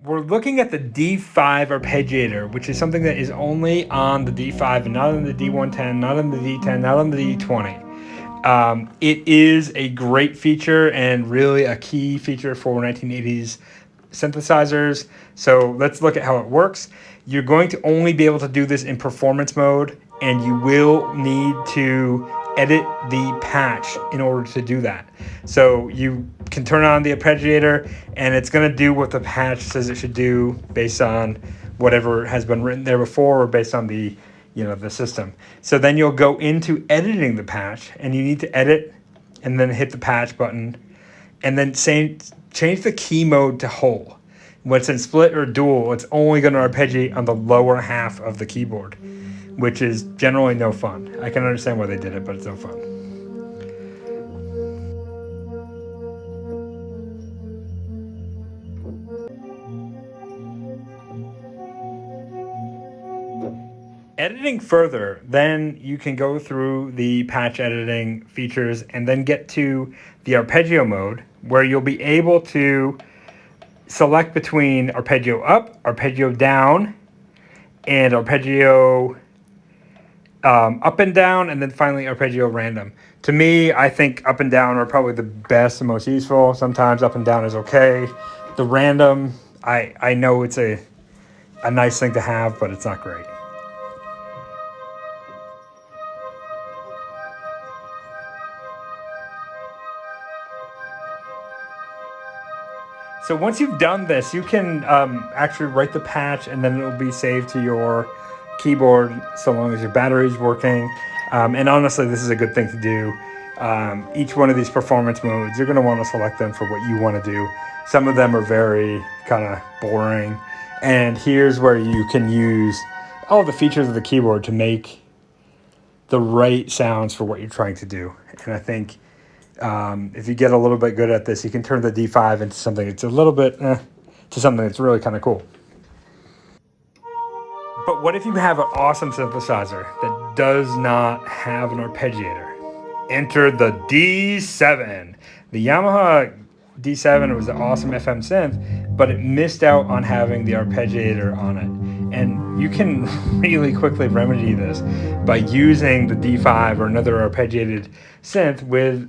we're looking at the D5 arpeggiator, which is something that is only on the D5 and not on the D110, not on the D10, not on the D20. It is a great feature and really a key feature for 1980s synthesizers. So let's look at how it works. You're going to only be able to do this in performance mode, and you will need to edit the patch in order to do that. So you can turn on the arpeggiator, and it's going to do what the patch says it should do based on whatever has been written there before, or based on the the system. So then you'll go into editing the patch, and you need to edit and then hit the patch button, and then change the key mode to whole. When it's in split or dual, it's only going to arpeggiate on the lower half of the keyboard, which is generally no fun. I can understand why they did it, but it's no fun. Editing further, then you can go through the patch editing features and then get to the arpeggio mode, where you'll be able to select between arpeggio up, arpeggio down, and arpeggio up and down, and then finally arpeggio random. To me, I think up and down are probably the best and most useful. Sometimes up and down is okay. The random, I know it's a nice thing to have, but it's not great. So once you've done this, you can actually write the patch, and then it will be saved to your keyboard so long as your battery's working. And honestly, this is a good thing to do. Each one of these performance modes, you're going to want to select them for what you want to do. Some of them are very kind of boring. And here's where you can use all the features of the keyboard to make the right sounds for what you're trying to do. And I think if you get a little bit good at this, you can turn the D5 into something that's a little bit to something that's really kind of cool. But what if you have an awesome synthesizer that does not have an arpeggiator? Enter the D7. The Yamaha D7 was an awesome FM synth, but it missed out on having the arpeggiator on it. And you can really quickly remedy this by using the D5 or another arpeggiated synth with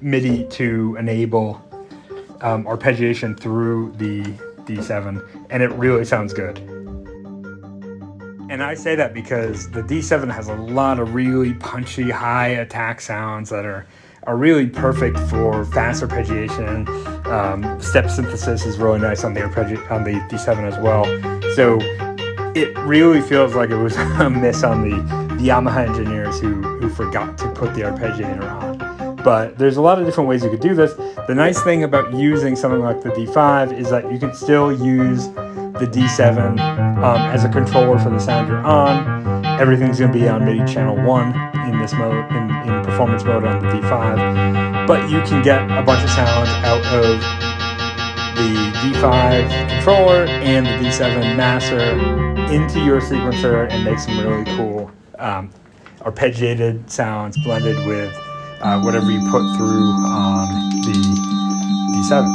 MIDI to enable arpeggiation through the D7, and it really sounds good. And I say that because the D7 has a lot of really punchy, high attack sounds that are really perfect for fast arpeggiation. Step synthesis is really nice on the D7 as well. So it really feels like it was a miss on the Yamaha engineers who forgot to put the arpeggiator on. But there's a lot of different ways you could do this. The nice thing about using something like the D5 is that you can still use the D7 as a controller for the sound you're on. Everything's going to be on MIDI channel 1 in this mode, in performance mode on the D5. But you can get a bunch of sounds out of the D5 controller and the D7 master into your sequencer and make some really cool arpeggiated sounds blended with whatever you put through on the D7.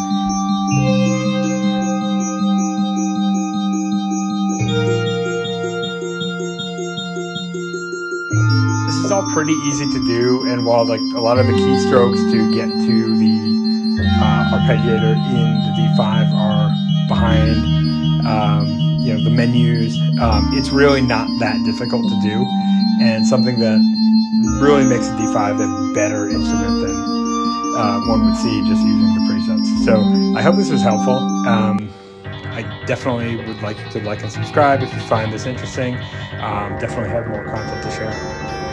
This is all pretty easy to do, and while like a lot of the keystrokes to get to the arpeggiator in the D5 are behind the menus, it's really not that difficult to do, and something that really makes the D5 a better instrument than one would see just using the presets. So I hope this was helpful. I definitely would like you to like and subscribe if you find this interesting. Definitely have more content to share.